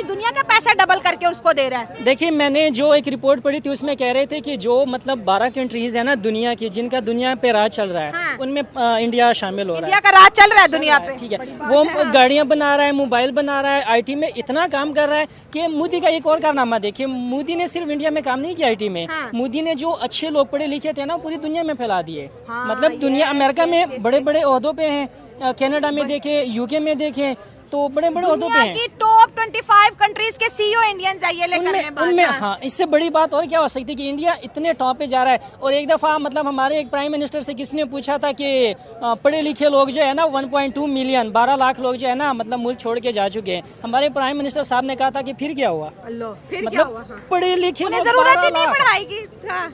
दुनिया का पैसा डबल करके उसको दे रहा है। देखिए, मैंने जो एक रिपोर्ट पढ़ी थी उसमें कह रहे थे कि जो मतलब 12 कंट्रीज है ना दुनिया की, जिनका दुनिया पे राज चल रहा है, हाँ। उनमें इंडिया शामिल हो रहा है। इंडिया का राज चल रहा है दुनिया पे, ठीक है। वो गाड़ियां बना रहा है, मोबाइल बना रहा है, आईटी में इतना काम कर रहा है कि मोदी का एक और कारनामा देखिए, मोदी ने सिर्फ इंडिया में काम नहीं किया आईटी में, हाँ। मोदी ने जो अच्छे लोग पढ़े लिखे थे ना पूरी दुनिया में फैला दिए। हाँ, मतलब दुनिया, अमेरिका में बड़े बड़े ओहदों पे हैं, कनाडा में देखे, यूके में देखे, तो बड़े बड़े ओहदों पे हैं। की टॉप 25 कंट्रीज के सीईओ इंडियंस है, ये लेकर उनमें हाँ, इससे बड़ी बात और क्या हो सकती है कि इंडिया इतने टॉप पे जा रहा है। और एक दफ़ा मतलब हमारे एक प्राइम मिनिस्टर से किसने पूछा था कि पढ़े लिखे लोग जो है ना 1.2 मिलियन 12 लाख लोग जो है ना मतलब मुल्क छोड़ के जा चुके हैं। हमारे प्राइम मिनिस्टर साहब ने कहा था कि फिर क्या हुआ, मतलब पढ़े लिखे लोग जरूरत ही नहीं पढ़ाई की,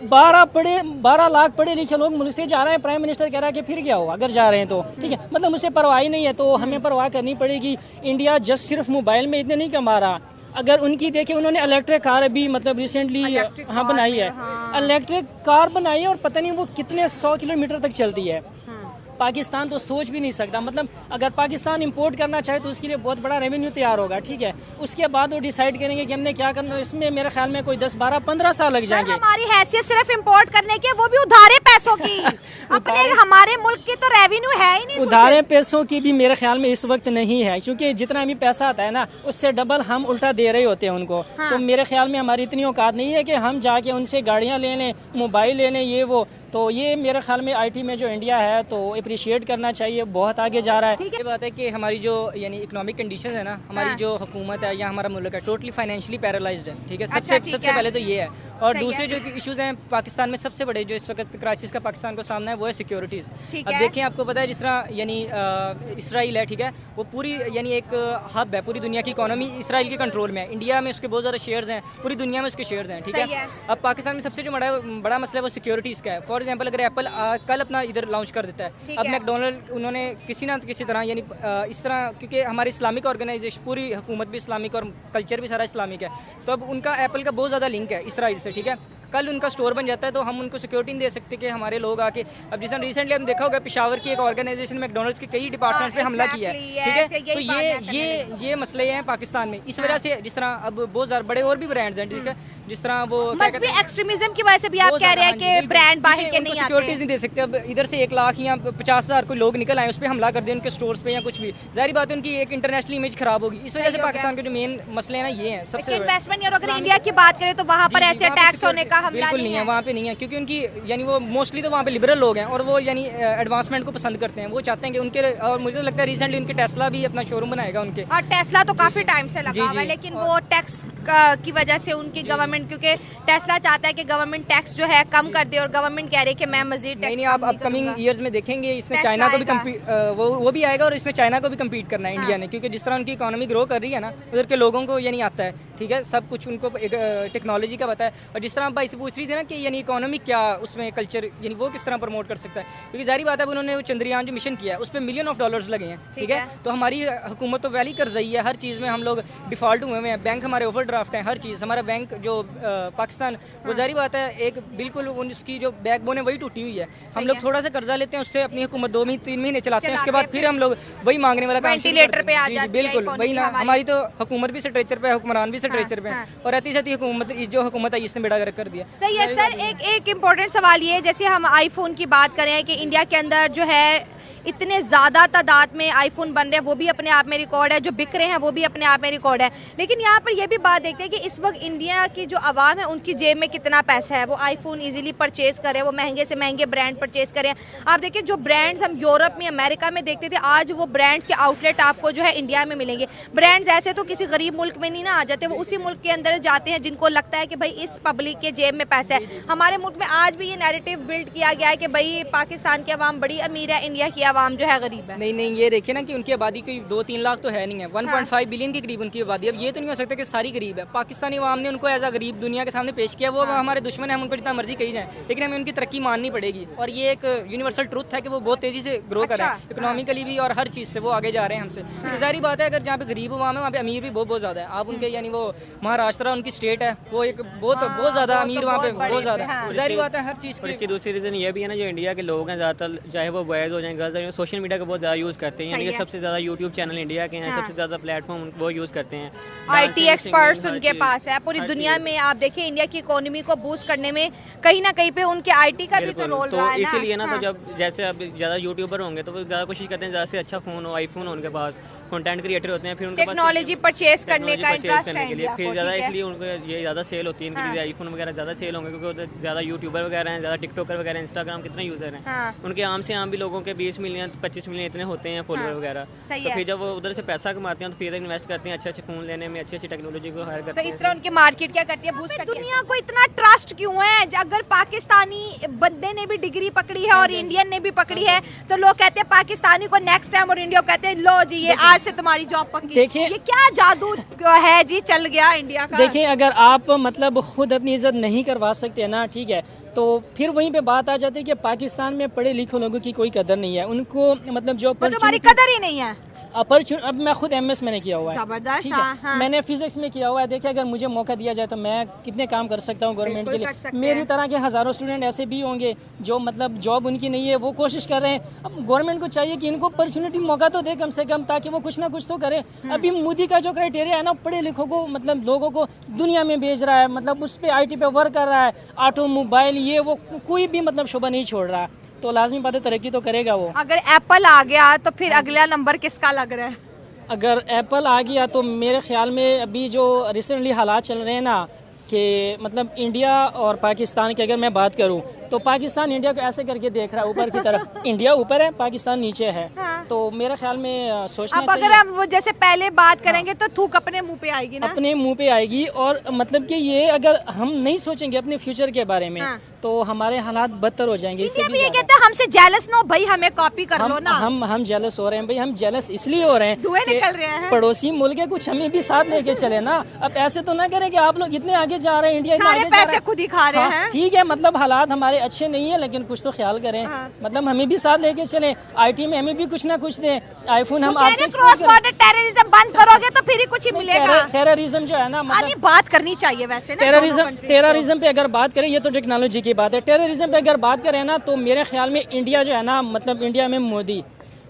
12 लाख पढ़े लिखे लोग मुल्क से जा रहे हैं। प्राइम मिनिस्टर कह रहा है कि फिर क्या हुआ अगर जा रहे हैं तो, ठीक है। मतलब मुझसे परवाह ही नहीं है, तो हमें परवाह करनी पड़ेगी। इंडिया जस्ट सिर्फ मोबाइल में इतने नहीं कमा रहा। अगर उनकी देखें, उन्होंने इलेक्ट्रिक कार अभी मतलब रिसेंटली हाँ बनाई है, इलेक्ट्रिक कार बनाई है और पता नहीं वो कितने 100 किलोमीटर तक चलती है। पाकिस्तान तो सोच भी नहीं सकता, मतलब अगर पाकिस्तान इंपोर्ट करना चाहे तो उसके लिए बहुत बड़ा रेवेन्यू तैयार होगा, ठीक है। उसके बाद वो डिसाइड करेंगे कि हमने क्या करना है। इसमें मेरे ख्याल में कोई 10, 12, 15 साल लग जाएंगे। हमारी हैसियत सिर्फ इंपोर्ट करने की, वो भी उधारे पैसों की। अपने हमारे मुल्क की तो रेवेन्यू है ही नहीं। उधारे पैसों की भी मेरे ख्याल में इस वक्त नहीं है, क्योंकि जितना हमें पैसा आता है ना उससे डबल हम उल्टा दे रहे होते हैं उनको। हाँ। तो मेरे ख्याल में हमारी इतनी औकात नहीं है कि हम जाके उनसे गाड़ियाँ ले लें, मोबाइल ले लें, ये वो। तो ये मेरे ख्याल में आईटी में जो इंडिया है तो अप्रिशिएट करना चाहिए, बहुत आगे जा रहा है। ये बात है कि हमारी जो यानी इकोनॉमिक कंडीशंस है ना, हमारी जो हुकूमत है या हमारा मुल्क है टोटली फाइनेंशियली पैरालाइज्ड है, ठीक है। सबसे पहले तो ये है। और दूसरे जो इश्यूज हैं पाकिस्तान में सबसे बड़े जो इस वक्त क्राइसिस का पाकिस्तान को सामना है वो है सिक्योरिटीज़। अब देखें, आपको पता है जिस तरह यानी इसराइल है, ठीक है, वो पूरी यानी एक हब है, पूरी दुनिया की इकोनॉमी इसराइल के कंट्रोल में है। इंडिया में उसके बहुत ज़्यादा शेयर्स हैं, पूरी दुनिया में उसके शेयर्स हैं, ठीक है। अब पाकिस्तान में सबसे जो बड़ा मसला है वो सिक्योरिटीज़ का है। फॉर एग्जाम्पल, अगर एप्पल कल अपना इधर लॉन्च कर देता है, अब मैकडोनल्ड उन्होंने किसी ना किसी तरह यानी इस तरह, क्योंकि हमारी इस्लामिक ऑर्गेनाइजेशन पूरी हुकूमत भी इस्लामिक और कल्चर भी सारा इस्लामिक है, तो अब उनका एप्पल का बहुत ज़्यादा लिंक है इसराइल से, ठीक है। कल उनका स्टोर बन जाता है तो हम उनको सिक्योरिटी नहीं दे सकते कि हमारे लोग आके, अब जिस रिसेंटली हम देखा होगा पिशावर की एक ऑर्गेनाइजेशन मैकडोनल्ड्स के कई डिपार्टमेंट्स पे हमला किया है, ठीक है। तो ये मसले हैं पाकिस्तान में। इस वजह से जिस तरह अब बहुत ज़्यादा बड़े और भी ब्रांड्स हैं, जिस तरह वो एक्सट्रीमिज्म की वजह से भी आप कह रहे हैं कि ब्रांड बाहर के नहीं आते, सिक्योरिटीज नहीं दे सकते। अब इधर से 1 लाख या 50,000 कोई लोग निकल आए, उस पर हमला कर दिया उनके स्टोर्स पे या कुछ भी, जाहिर बात है उनकी एक इंटरनेशनल इमेज खराब होगी। इस वजह से पाकिस्तान के जो मेन मसले हैं ना ये हैं सबसे। इन्वेस्टमेंट और अगर इंडिया की बात करें तो वहाँ पर ऐसे टैक्स होने का हमला बिल्कुल नहीं है, वहाँ पे नहीं है, क्योंकि उनकी यानी वो मोस्टली तो वहाँ पे लिबरल लोग हैं और वो यानी एडवांसमेंट को पसंद करते हैं। वो चाहते हैं कि उनके, और मुझे तो लगता है रिसेंटली उनके टेस्ला भी अपना शोरूम बनाएगा उनके, और टेस्ला तो काफी टाइम से लगा हुआ है, लेकिन वो टैक्स की वजह से उनकी गवर्नमेंट, क्योंकि टेस्ला चाहता है कि गवर्नमेंट टैक्स जो है कम कर दे और गवर्नमेंट कह रही है कि मैं मजीद टैक्स नहीं। आप अपकमिंग ईयर्स में देखेंगे इसने चाइना को भी वो भी आएगा और इसने चाइना को भी कम्पीट करना है इंडिया ने, क्योंकि जिस तरह उनकी इकोनॉमी ग्रो कर रही है ना, उधर के लोगों को यानी आता है, ठीक है, सब कुछ उनको टेक्नोलॉजी का पता है। और जिस तरह आप भाई से पूछ रही थी ना कि यानी इकोनॉमी क्या उसमें कल्चर यानी वो किस तरह प्रमोट कर सकता है, क्योंकि जारी बात है उन्होंने वो चंद्रयान जो मिशन किया है उस पर $1 मिलियन लगे हैं, ठीक है। तो हमारी हुकूमत तो वैली कर रही है, हर चीज़ में हम लोग डिफ़ॉल्ट हुए हैं, बैंक हमारे ओवर ड्राफ्ट हैं, हर चीज़ हमारा बैंक जो पाकिस्तान, वो जारी बात है एक बिल्कुल उसकी जो बैकबोन है वही टूटी हुई है। हम लोग थोड़ा सा कर्जा लेते हैं, उससे अपनी हुकूमत 2-3 महीने चलाते हैं, उसके बाद फिर हम लोग वही मांगने वाला काम वेंटिलेटर पे आ जाते हैं। बिल्कुल वही ना, हमारी तो हुकूमत भी स्ट्रेचर पे है, हुक्मरान भी स्ट्रेचर पे है, और रहती सहती हुकूमत जो हुकूमत है इसने बेड़ा गर्क कर दिया। सही है सर। एक इम्पोर्टेंट सवाल ये है, जैसे हम आईफोन की बात करें कि इंडिया के अंदर जो है इतने ज़्यादा तादाद में आईफोन बन रहे हैं, वो भी अपने आप में रिकॉर्ड है, जो बिक रहे हैं वो भी अपने आप में रिकॉर्ड है। लेकिन यहाँ पर ये भी बात देखते हैं कि इस वक्त इंडिया की जो आवाम है उनकी जेब में कितना पैसा है, वो आईफोन इजीली परचेज़ करें, वो महंगे से महंगे ब्रांड परचेज़ करें। आप देखिए जो ब्रांड्स हम यूरोप में, अमेरिका में देखते थे, आज वो ब्रांड्स के आउटलेट आपको जो है इंडिया में मिलेंगे। ब्रांड्स ऐसे तो किसी गरीब मुल्क में नहीं ना आ जाते, वो उसी मुल्क के अंदर जाते हैं जिनको लगता है कि भाई इस पब्लिक के जेब में पैसा है। हमारे मुल्क में आज भी ये नैरेटिव बिल्ड किया गया है कि भाई पाकिस्तान की आवाम बड़ी अमीर है, इंडिया की आवाम जो है गरीब है। नहीं, ये देखिए ना कि उनकी आबादी कोई 2-3 लाख तो है नहीं है, 1.5 बिलियन के करीब उनकी आबादी। अब ये तो नहीं हो सकता कि सारी गरीब है। पाकिस्तानी आवाम ने उनको एज अ गरीब दुनिया के सामने पेश किया, वो हमारे दुश्मन है, हम उनको जितना मर्जी कही जाए, लेकिन हमें उनकी तरक्की माननी पड़ेगी। और ये एक यूनिवर्सल ट्रुथ है कि वो बहुत तेजी से ग्रो कर रहे हैं, इकोनॉमिकली भी और हर चीज़ से वो आगे जा रहे हैं हमसे। तो जाहिर बात है अगर जहाँ पे गरीब आवाम है वहाँ पे अमीर भी बहुत ज़्यादा है। आप उनके यानी वो महाराष्ट्र उनकी स्टेट है, वो एक बहुत ज़्यादा अमीर वहाँ पे बहुत ज़्यादा है। जाहिर बात है हर चीज़ की। इसकी दूसरी रीज़न ये भी है ना, जो इंडिया के लोग हैं ज़्यादातर, चाहे वो बॉयज़ हो जाए गर्ल्स, सोशल मीडिया का बहुत ज़्यादा यूज़ करते हैं, यानी कि सही है। सबसे ज़्यादा यूट्यूब चैनल इंडिया के हैं, हाँ। सबसे ज़्यादा प्लेटफॉर्म वो यूज़ करते हैं। आईटी Dancing, एक्सपर्ट्स singing, हर उनके चीज़, पास है पूरी हर दुनिया चीज़। में। आप देखिए इंडिया की इकोनॉमी को बूस्ट करने में कहीं ना कहीं पे उनके आईटी का भी तो बिल्कुल, रोल तो रहा है ना। इसीलिए ना हाँ। तो जब जैसे अब ज़्यादा यूट्यूबर होंगे तो वो ज़्यादा कोशिश करते हैं ज़्यादा से अच्छा फ़ोन हो, आईफोन हो उनके पास, कंटेंट क्रिएटर होते हैं, फिर उनके पास टेक्नोलॉजी परचेज करने टेक्नोलॉजी का परचेज इंटरेस्ट करने है के लिए इंडिया फिर को, ज़्यादा ठीक है? इसलिए उनको ये ज़्यादा सेल होती है इनकी हाँ। चीज़ें, आईफोन वगैरह ज़्यादा सेल होंगे क्योंकि उधर ज़्यादा यूट्यूबर वगैरह हैं, ज़्यादा टिकटॉकर वगैरह, इंस्टाग्राम कितने यूज़र हैं, हाँ। उनके आम से आम भी लोगों के 20 मिलियन 25 मिलियन इतने होते हैं फॉलोअर हाँ, वगैरह। सही तो है। फिर जब वो उधर से पैसा कमाते हैं तो फिर इन्वेस्ट करते हैं अच्छे अच्छे फ़ोन लेने में, अच्छी अच्छी टेक्नोलॉजी को हायर तो करते हैं। इस तरह उनकी मार्केट क्या करती है, बूस्ट करती है। दुनिया को इतना ट्रस्ट क्यों है? अगर पाकिस्तानी बंदे ने भी डिग्री पकड़ी है और इंडियन ने भी पकड़ी है तो लोग कहते हैं पाकिस्तानी को नेक्स्ट टाइम, और इंडिया को कहते हैं लो जी ये आज से तुम्हारी जॉब पक्की। देखिए- ये क्या जादू है जी चल गया इंडिया का? देखिए अगर आप मतलब खुद अपनी इज्जत नहीं करवा सकते ना, ठीक है, तो फिर वहीं पे बात आ जाती है कि पाकिस्तान में पढ़े लिखे लोगों की कोई कदर नहीं है, उनको मतलब जो तो तुम्हारी opportunities- कदर ही नहीं है। अब मैं खुद एमएस मैंने किया हुआ है, जबरदस्त, ठीक है? हाँ, हाँ। मैंने फिजिक्स में किया हुआ है। देखिए अगर मुझे मौका दिया जाए तो मैं कितने काम कर सकता हूँ गवर्नमेंट के बिल्कुल लिए। कर सकते मेरी हैं। तरह के हज़ारों स्टूडेंट ऐसे भी होंगे जो मतलब जॉब उनकी नहीं है, वो कोशिश कर रहे हैं। अब गवर्नमेंट को चाहिए कि इनको अपॉर्चुनिटी मौका तो दे कम से कम, ताकि वो कुछ ना कुछ तो करे। अभी मोदी का जो क्राइटेरिया है ना, पढ़े लिखों को मतलब लोगों को दुनिया में भेज रहा है, मतलब उस पर आईटी पे वर्क कर रहा है, ऑटोमोबाइल ये वो कोई भी मतलब शुबा नहीं छोड़ रहा, तो लाजमी बात है तरक्की तो करेगा वो। अगर एप्पल आ गया तो फिर अगला नंबर किसका लग रहा है? अगर एप्पल आ गया तो मेरे ख्याल में अभी जो रिसेंटली हालात चल रहे हैं ना कि मतलब इंडिया और पाकिस्तान की अगर मैं बात करूं तो पाकिस्तान इंडिया को ऐसे करके देख रहा है ऊपर की तरफ, इंडिया ऊपर है पाकिस्तान नीचे है। हाँ। तो मेरे ख्याल में सोचना अब अगर चाहिए, हम वो जैसे पहले बात करेंगे तो थूक अपने मुंह पे आएगी ना। अपने मुंह पे आएगी। और मतलब कि ये अगर हम नहीं सोचेंगे अपने फ्यूचर के बारे में हाँ। तो हमारे हालात बदतर हो जाएंगे इससे इंडिया भी भी ये ज़्यादा। कहता है हमसे जेलस ना हो भाई, हमें कॉपी कर लो ना। हम जेलस हो रहे हैं भाई, हम जेलस इसलिए हो रहे हैं धुएं कि निकल रहे हैं। पड़ोसी मुल्क है, कुछ हमें भी साथ लेके चले ना। अब ऐसे तो ना करें कि आप लोग इतने आगे जा रहे हैं, इंडिया इतना सारे आगे जा रहा पैसे है। खुद ही खा रहे हाँ, हैं। ठीक है, मतलब हालात हमारे अच्छे नहीं है लेकिन कुछ तो ख्याल करें। हाँ। मतलब हमें भी साथ लेके चले, आईटी में हमें भी कुछ ना कुछ दें। आईफोन हम आपसे क्रॉस बॉर्डर टेररिज्म बंद करोगे तो फिर ही कुछ ही मिलेगा। टेररिज्म जो है ना, आनी मतलब बात करनी चाहिए वैसे ना। टेररिज्म पे अगर बात करें, ये तो टेक्नोलॉजी की बात है। टेररिज्म पे अगर बात करें ना तो मेरे ख्याल में इंडिया जो है ना, मतलब इंडिया में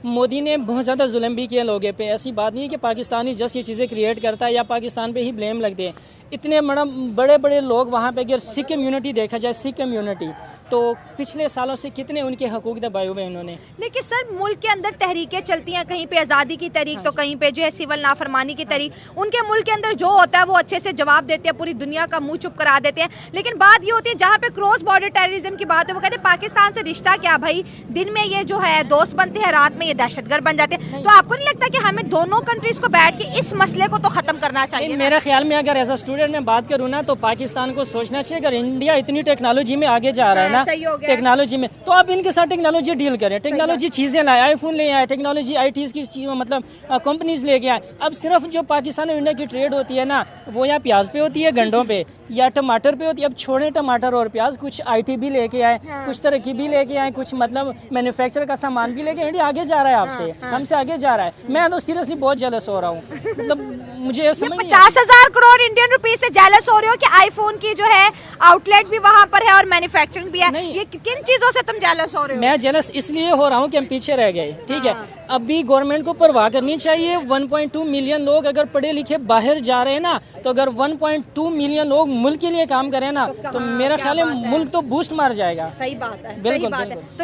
मोदी ने बहुत ज़्यादा जुल्म भी किया लोगों पे। ऐसी बात नहीं है कि पाकिस्तानी जस्ट ये चीज़ें क्रिएट करता है या पाकिस्तान पे ही ब्लेम लगते हैं। इतने बड़े बड़े लोग वहाँ पे, अगर सिख कम्युनिटी देखा जाए, सिख कम्युनिटी तो पिछले सालों से कितने उनके हकूक दबाए हुए इन्होंने। लेकिन सर मुल्क के अंदर तहरीकें चलती हैं, कहीं पे आज़ादी की तहरीक तो कहीं पे जो है सिविल नाफरमानी की तहरीक। उनके मुल्क के अंदर जो होता है वो अच्छे से जवाब देते हैं, पूरी दुनिया का मुंह चुप करा देते हैं। लेकिन बात ये होती है जहाँ पे क्रॉस बॉर्डर टेररिज्म की बात है, वो कहते हैं पाकिस्तान से रिश्ता क्या भाई, दिन में ये जो है दोस्त बनते हैं, रात में ये दहशतगर्द बन जाते हैं। तो आपको नहीं लगता कि हमें दोनों कंट्रीज को बैठ के इस मसले को तो खत्म करना चाहिए? मेरे ख्याल में अगर एज अ स्टूडेंट में बात करूँ ना तो पाकिस्तान को सोचना चाहिए, अगर इंडिया इतनी टेक्नोलॉजी में आगे जा रहा है ना, सही हो गया। टेक्नोलॉजी में, तो आप इनके साथ टेक्नोलॉजी डील करें, टेक्नोलॉजी चीज़ें लाए, आईफोन ले आए, टेक्नोलॉजी आईटी की मतलब कंपनीज लेके आए। अब सिर्फ जो पाकिस्तान और इंडिया की ट्रेड होती है ना, वो यहाँ प्याज पे होती है, गंडों पे या टमाटर पे होती है। अब छोड़े टमाटर और प्याज, कुछ आईटी भी लेके आए, कुछ तरक्की भी लेके आए, कुछ मतलब मैन्युफैक्चर का सामान भी लेके इंडिया आगे जा रहा है आपसे, हमसे आगे जा रहा है। मैं तो सीरियसली बहुत जेलस हो रहा हूँ, मतलब मुझे समझ नहीं 50,000 करोड़ इंडियन रुपीस से जेलस हो रहे हो कि आईफोन की जो है आउटलेट भी वहाँ पर है और मैन्युफैक्चरिंग भी है। नहीं। ये किन चीजों से तुम जेलस हो रहे हो? मैं जेलस इसलिए हो रहा हूँ कि हम पीछे रह गए, ठीक है। अभी गवर्नमेंट को परवाह करनी चाहिए। 1.2 मिलियन लोग अगर पढ़े लिखे बाहर जा रहे हैं ना, तो अगर 1.2 मिलियन लोग मुल्क के लिए काम करें ना तो मेरा ख्याल है मुल्क तो बूस्ट मार जाएगा। सही बात है, सही बिल्कुल, बात बिल्कुल। है।